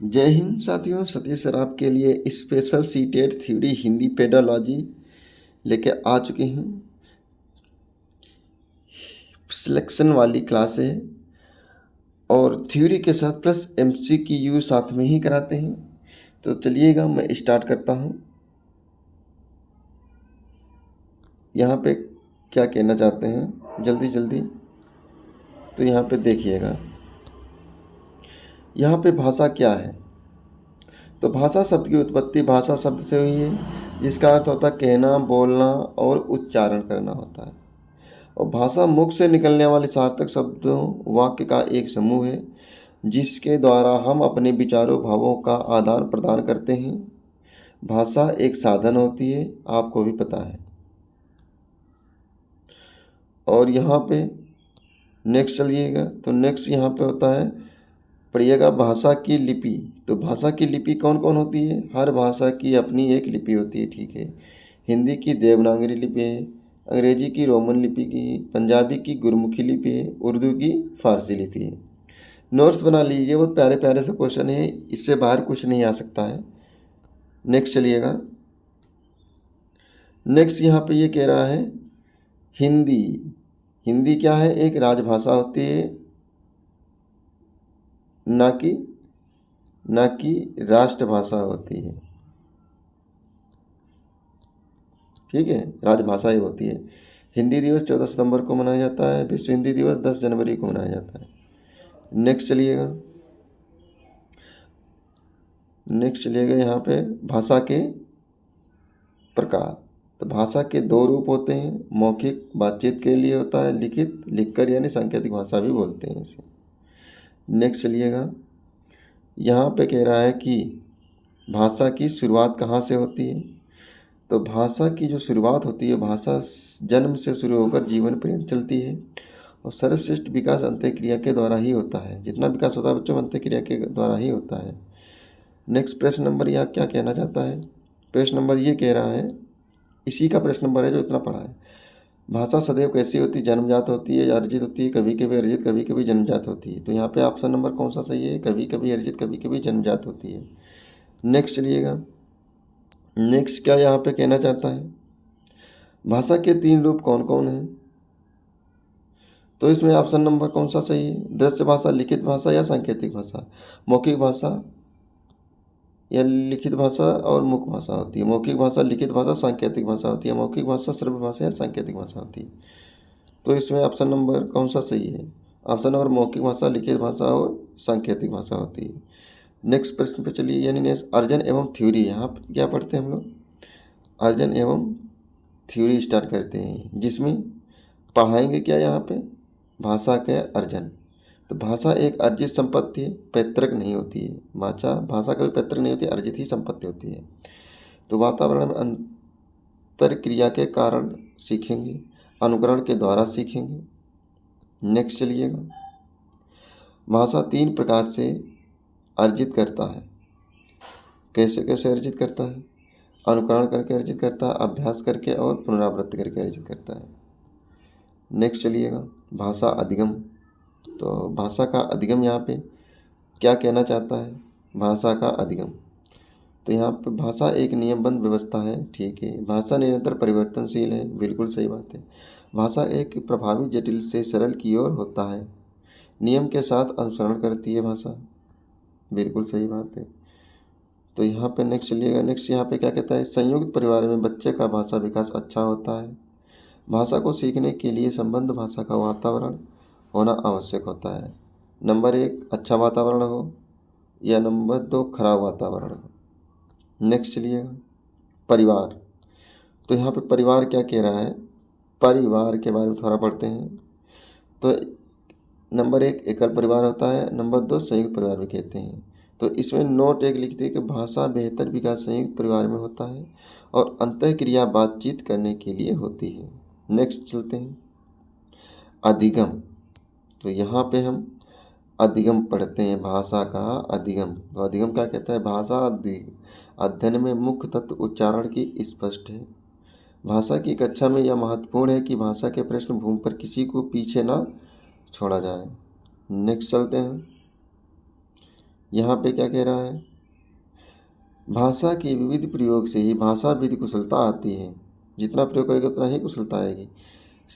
जय हिंद साथियों, सतीश सर आपके लिए special seated theory Hindi pedology लेके आ चुके हैं। सिलेक्शन वाली क्लास है और थ्योरी के साथ प्लस MCQ साथ में ही कराते हैं। तो चलिएगा मैं स्टार्ट करता हूँ। यहाँ पे क्या कहना चाहते हैं जल्दी जल्दी, तो यहाँ पे देखिएगा। यहाँ पे भाषा क्या है, तो भाषा शब्द की उत्पत्ति भाषा शब्द से हुई है, जिसका अर्थ होता है कहना, बोलना और उच्चारण करना होता है। और भाषा मुख से निकलने वाले सार्थक शब्दों वाक्य का एक समूह है, जिसके द्वारा हम अपने विचारों भावों का आदान प्रदान करते हैं। भाषा एक साधन होती है, आपको भी पता है। और यहाँ पे नेक्स्ट चलिएगा, तो नेक्स्ट यहाँ पे होता है, पढ़िएगा भाषा की लिपि। तो भाषा की लिपि कौन कौन होती है? हर भाषा की अपनी एक लिपि होती है, ठीक है। हिंदी की देवनागरी लिपि है, अंग्रेजी की रोमन लिपि की, पंजाबी की गुरमुखी लिपि है, उर्दू की फारसी लिपि है। नोट्स बना लीजिए, बहुत प्यारे प्यारे से क्वेश्चन है, इससे बाहर कुछ नहीं आ सकता है। नेक्स्ट चलिएगा। नेक्स्ट यहाँ पे ये कह रहा है हिंदी। हिंदी क्या है? एक राजभाषा होती है, ना कि राष्ट्रभाषा होती है, ठीक है। राजभाषा ही होती है। हिंदी दिवस 14 सितंबर को मनाया जाता है। विश्व हिंदी दिवस 10 जनवरी को मनाया जाता है। नेक्स्ट चलिएगा। यहाँ पे भाषा के प्रकार। तो भाषा के दो रूप होते हैं, मौखिक बातचीत के लिए होता है, लिखित लिखकर यानी सांकेतिक भाषा भी बोलते हैं इसे। नेक्स्ट चलिएगा। यहाँ पे कह रहा है कि भाषा की शुरुआत कहाँ से होती है? तो भाषा की जो शुरुआत होती है, भाषा जन्म से शुरू होकर जीवन पर्यंत चलती है और सर्वश्रेष्ठ विकास अंत्यक्रिया के द्वारा ही होता है। जितना विकास होता है बच्चों, अंत्यक्रिया के द्वारा ही होता है। नेक्स्ट प्रश्न नंबर यहाँ क्या कहना चाहता है? प्रश्न नंबर ये कह रहा है, इसी का प्रश्न नंबर है जो इतना पढ़ा है। भाषा सदैव कैसी होती है? जन्मजात होती है, अर्जित होती है, कभी कभी अर्जित, कभी कभी जन्मजात होती है। तो यहाँ पे ऑप्शन नंबर कौन सा सही है? कभी कभी अर्जित, कभी कभी जन्मजात होती है। नेक्स्ट चलिएगा। नेक्स्ट क्या यहाँ पे कहना चाहता है? भाषा के 3 रूप कौन कौन हैं? तो इसमें ऑप्शन नंबर कौन सा सही है? दृश्य भाषा, लिखित भाषा या सांकेतिक भाषा? मौखिक भाषा या लिखित भाषा और मुख भाषा होती है। मौखिक भाषा, लिखित भाषा, सांकेतिक भाषा होती है। मौखिक भाषा श्रव्य भाषा या सांकेतिक भाषा होती है। तो इसमें ऑप्शन नंबर कौन सा सही है? ऑप्शन नंबर मौखिक भाषा, लिखित भाषा और सांकेतिक भाषा होती है। नेक्स्ट प्रश्न पे चलिए, यानी नेक्स्ट अर्जन एवं थ्योरी। यहाँ पे क्या पढ़ते हैं हम लोग? अर्जन एवं थ्योरी स्टार्ट करते हैं, जिसमें पढ़ाएंगे क्या यहाँ पे? भाषा के अर्जन। तो भाषा एक अर्जित संपत्ति है, पैतृक नहीं होती है। भाषा कभी पैतृक नहीं होती, अर्जित ही संपत्ति होती है। तो वातावरण में अंतर क्रिया के कारण सीखेंगे, अनुकरण के द्वारा सीखेंगे। नेक्स्ट चलिएगा। भाषा 3 प्रकार से अर्जित करता है। कैसे कैसे अर्जित करता है? अनुकरण करके अर्जित करता है, अभ्यास करके और पुनरावृत्ति करके अर्जित करता है। नेक्स्ट चलिएगा। भाषा अधिगम। तो भाषा का अधिगम यहाँ पे क्या कहना चाहता है? भाषा का अधिगम, तो यहाँ पे भाषा एक नियमबद्ध व्यवस्था है, ठीक है। भाषा निरंतर परिवर्तनशील है, बिल्कुल सही बात है। भाषा एक प्रभावी जटिल से सरल की ओर होता है, नियम के साथ अनुसरण करती है भाषा, बिल्कुल सही बात है। तो यहाँ पे नेक्स्ट चलिएगा। नेक्स्ट यहाँ पे क्या कहता है? संयुक्त परिवार में बच्चे का भाषा विकास अच्छा होता है। भाषा को सीखने के लिए संबद्ध भाषा का वातावरण होना आवश्यक होता है। नंबर 1 अच्छा वातावरण हो या नंबर 2 खराब वातावरण हो। नेक्स्ट चलिएगा। परिवार। तो यहाँ पे परिवार क्या कह रहा है? परिवार के बारे में थोड़ा पढ़ते हैं। तो नंबर 1 एकल परिवार होता है, नंबर 2 संयुक्त परिवार भी कहते हैं। तो इसमें नोट 1 लिखते हैं कि भाषा बेहतर विकास संयुक्त परिवार में होता है और अंतःक्रिया बातचीत करने के लिए होती है। नेक्स्ट चलते हैं। अधिगम। तो यहाँ पे हम अधिगम पढ़ते हैं, भाषा का अधिगम। तो अधिगम क्या कहता है? भाषा अध्ययन में मुख्य तत्व उच्चारण की स्पष्ट है। भाषा की कक्षा में यह महत्वपूर्ण है कि भाषा के पृष्ठभूमि पर किसी को पीछे ना छोड़ा जाए। नेक्स्ट चलते हैं। यहाँ पे क्या कह रहा है, भाषा के विविध प्रयोग से ही भाषाविद कुशलता आती है। जितना प्रयोग करेगा उतना ही कुशलता आएगी।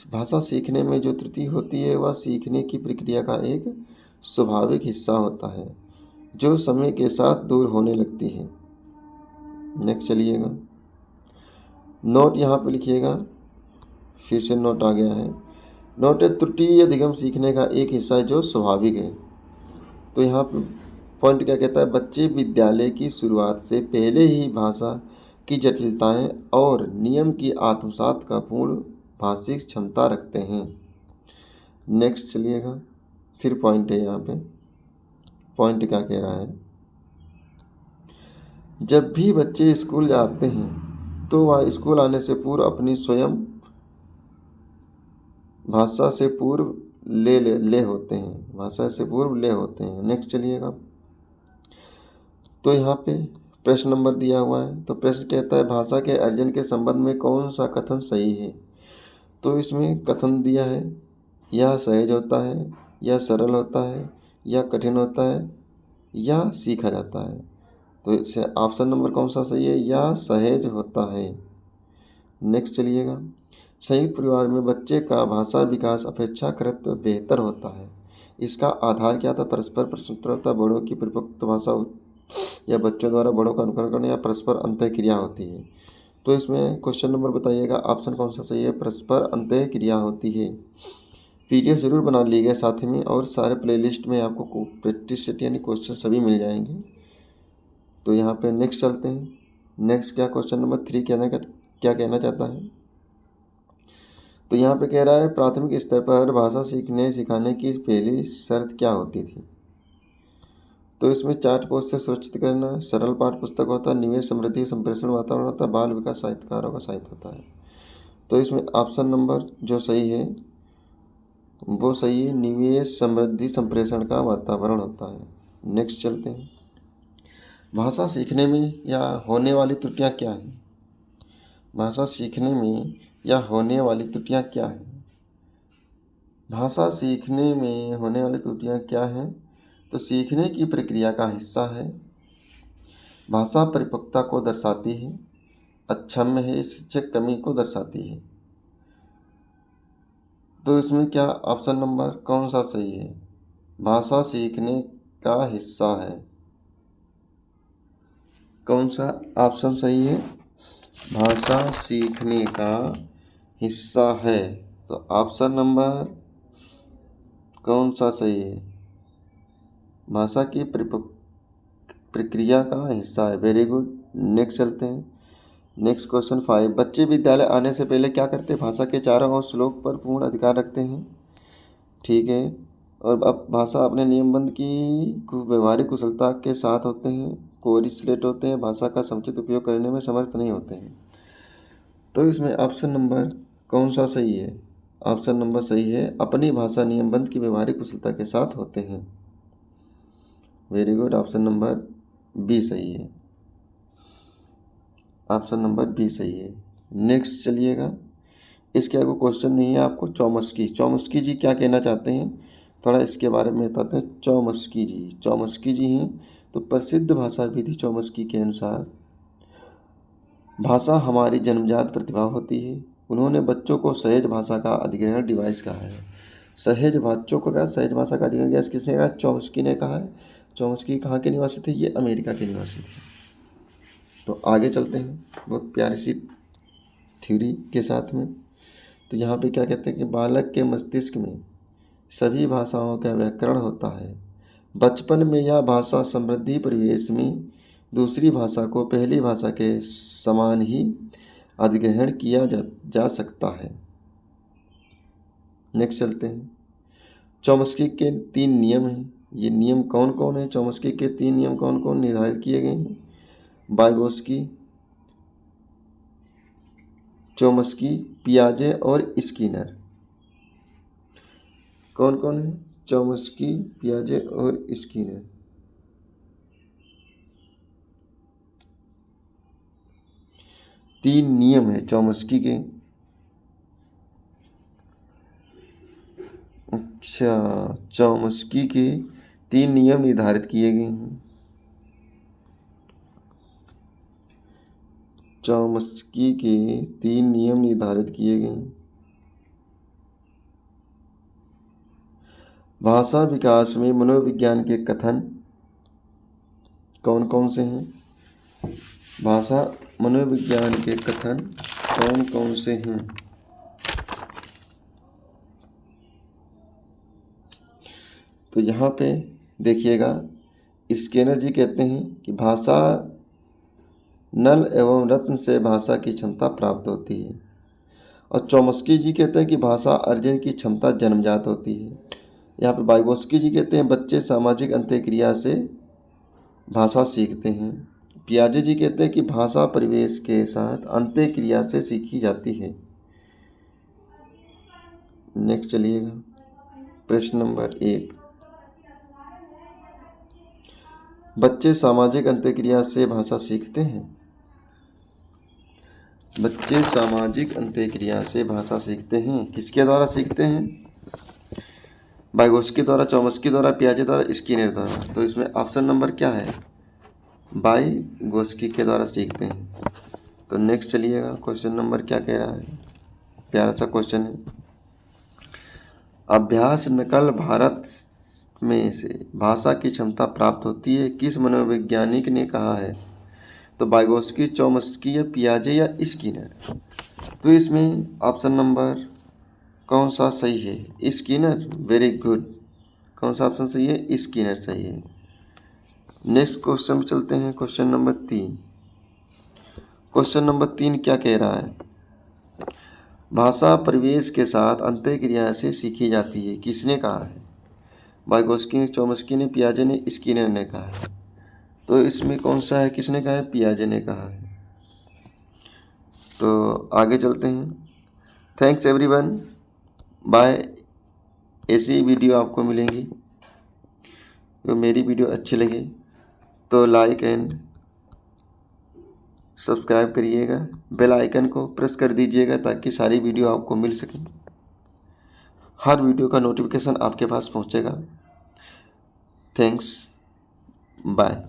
भाषा सीखने में जो त्रुटि होती है वह सीखने की प्रक्रिया का एक स्वाभाविक हिस्सा होता है जो समय के साथ दूर होने लगती है। नेक्स्ट चलिएगा, नोट यहाँ पे लिखिएगा, फिर से नोट आ गया है। नोट है, त्रुटि या अधिगम सीखने का एक हिस्सा है जो स्वाभाविक है। तो यहाँ पे पॉइंट क्या कहता है, बच्चे विद्यालय की शुरुआत से पहले ही भाषा की जटिलताएं और नियम की आत्मसात का पूर्ण भाषिक क्षमता रखते हैं। नेक्स्ट चलिएगा, फिर पॉइंट है यहाँ पे, पॉइंट क्या कह रहा है, जब भी बच्चे स्कूल जाते हैं तो वह स्कूल आने से पूर्व अपनी स्वयं भाषा से पूर्व ले होते हैं, भाषा से पूर्व ले होते हैं। नेक्स्ट चलिएगा, तो यहाँ पे प्रश्न नंबर दिया हुआ है। तो प्रश्न कहता है भाषा के अर्जन के संबंध में कौन सा कथन सही है। तो इसमें कथन दिया है, यह सहज होता है, यह सरल होता है, यह कठिन होता है, यह सीखा जाता है। तो इससे ऑप्शन नंबर कौन सा सही है, यह सहज होता है। नेक्स्ट चलिएगा, संयुक्त परिवार में बच्चे का भाषा विकास अपेक्षाकृत बेहतर होता है। इसका आधार क्या था, परस्पर प्रश्नोत्तरता, बड़ों की परिपक्व भाषा या बच्चों द्वारा बड़ों का अनुकरण करना या परस्पर अंतःक्रिया होती है। तो इसमें क्वेश्चन नंबर बताइएगा, ऑप्शन कौन सा सही है, परस्पर अंतःक्रिया होती है। पीडीएफ जरूर बना लीजिएगा साथ में, और सारे प्लेलिस्ट में आपको प्रैक्टिस सेट यानी क्वेश्चन सभी मिल जाएंगे। तो यहाँ पे नेक्स्ट चलते हैं। नेक्स्ट क्या, क्वेश्चन नंबर 3 क्या कहना चाहता है। तो यहाँ पे कह रहा है प्राथमिक स्तर पर भाषा सीखने सिखाने की पहली शर्त क्या होती थी। तो इसमें 4 पोस्ट से सुरक्षित करना, सरल पाठ पुस्तक होता है, निवेश समृद्धि संप्रेषण वातावरण होता है, बाल विकास साहित्यकारों का साहित्य होता है। तो इसमें ऑप्शन नंबर जो सही है वो सही है, निवेश समृद्धि संप्रेषण का वातावरण होता है। नेक्स्ट चलते हैं, भाषा सीखने में या होने वाली त्रुटियाँ क्या हैं। भाषा सीखने में या होने वाली त्रुटियाँ क्या हैं। भाषा सीखने में होने वाली त्रुटियाँ क्या हैं। तो सीखने की प्रक्रिया का हिस्सा है, भाषा परिपक्वता को दर्शाती है, अक्षम्य है, शिक्षक कमी को दर्शाती है। तो इसमें क्या ऑप्शन नंबर कौन सा सही है, भाषा सीखने का हिस्सा है। कौन सा ऑप्शन सही है, भाषा सीखने का हिस्सा है। तो ऑप्शन नंबर कौन सा सही है, भाषा की प्रक्रिया का हिस्सा है। Very good. नेक्स्ट चलते हैं, नेक्स्ट क्वेश्चन 5, बच्चे विद्यालय आने से पहले क्या करते हैं, भाषा के चारों ओर श्लोक पर पूर्ण अधिकार रखते हैं। ठीक है, और अब भाषा अपने नियमबंध की व्यवहारिक कुशलता के साथ होते हैं, कोरिलेट होते हैं, भाषा का समुचित उपयोग करने में समर्थ नहीं होते हैं। तो इसमें ऑप्शन नंबर कौन सा सही है, ऑप्शन नंबर सही है, अपनी भाषा नियमबंध की व्यवहारिक कुशलता के साथ होते हैं। Very good, option number B सही है, ऑप्शन नंबर बी सही है। नेक्स्ट चलिएगा, इसके आगे क्वेश्चन नहीं है आपको, चौमस्की जी क्या कहना चाहते हैं, थोड़ा इसके बारे में बताते हैं। चौमस्की जी हैं, तो प्रसिद्ध भाषाविद चौमस्की के अनुसार भाषा हमारी जन्मजात प्रतिभा होती है। उन्होंने बच्चों को सहज भाषा का अधिग्रहण डिवाइस कहा है। सहज बच्चों को क्या सहज भाषा का अधिग्रहण डिवाइस किसने कहा, चौमस्की ने कहा है। चौमस्की कहाँ के निवासी थे, ये अमेरिका के निवासी थे। तो आगे चलते हैं बहुत प्यारी सी थ्योरी के साथ में। तो यहाँ पे क्या कहते हैं कि बालक के मस्तिष्क में सभी भाषाओं का व्याकरण होता है। बचपन में यह भाषा समृद्धि परिवेश में दूसरी भाषा को पहली भाषा के समान ही अधिग्रहण किया जा सकता है। नेक्स्ट चलते हैं, चौमस्की के 3 नियम हैं। ये नियम कौन कौन है, चौमस्की के 3 नियम कौन कौन निर्धारित किए गए हैं। वाइगोत्स्की, चौमस्की, पियाजे और स्किनर। कौन कौन है, चौमस्की, पियाजे और स्किनर। तीन नियम है चौमस्की के। अच्छा, चौमस्की के 3 नियम निर्धारित किए गए हैं। चॉम्स्की के 3 नियम निर्धारित किए गए हैं। भाषा विकास में मनोविज्ञान के कथन कौन कौन से हैं? भाषा मनोविज्ञान के कथन कौन कौन से हैं? तो यहाँ पे देखिएगा, स्किनर जी कहते हैं कि भाषा नल एवं रत्न से भाषा की क्षमता प्राप्त होती है, और चॉम्स्की जी कहते हैं कि भाषा अर्जन की क्षमता जन्मजात होती है। यहाँ पे वाइगोत्स्की जी कहते हैं बच्चे सामाजिक अंतःक्रिया से भाषा सीखते हैं। पियाजे जी कहते हैं कि भाषा परिवेश के साथ अंतःक्रिया से सीखी जाती है। नेक्स्ट चलिएगा, प्रश्न नंबर 1, बच्चे सामाजिक अंतःक्रिया से भाषा सीखते हैं। बच्चे सामाजिक अंतःक्रिया से भाषा सीखते हैं, किसके द्वारा सीखते हैं? वाइगोत्स्की द्वारा, चॉम्स्की द्वारा, पियाजे द्वारा, स्किनर द्वारा। तो इसमें ऑप्शन नंबर क्या है? वाइगोत्स्की के द्वारा सीखते हैं। तो नेक्स्ट चलिएगा, क्वेश्चन नंबर क्या कह रहा है, प्यारा सा क्वेश्चन है। अभ्यास नकल भारत में से भाषा की क्षमता प्राप्त होती है, किस मनोवैज्ञानिक ने कहा है? तो वाइगोत्स्की, चॉम्स्की या पियाजे या स्किनर। तो इसमें ऑप्शन नंबर कौन सा सही है? स्किनर। Very good. कौन सा ऑप्शन सही है? स्किनर सही है। नेक्स्ट क्वेश्चन पे चलते हैं, क्वेश्चन नंबर 3। क्वेश्चन नंबर 3 क्या कह रहा है? भाषा परिवेश के साथ अंतःक्रिया से सीखी जाती है, किसने कहा है? वाइगोत्स्की ने, चॉम्स्की ने, पियाजे ने, स्किनर ने कहा है। तो इसमें कौन सा है, किसने कहा है? पियाजे ने कहा है। तो आगे चलते हैं। Thanks everyone, bye. ऐसी वीडियो आपको मिलेंगी। तो मेरी वीडियो अच्छी लगे तो लाइक एंड सब्सक्राइब करिएगा, बेल आइकन को प्रेस कर दीजिएगा ताकि सारी वीडियो आपको मिल सके। हर वीडियो का नोटिफिकेशन आपके पास पहुंचेगा। Thanks, bye.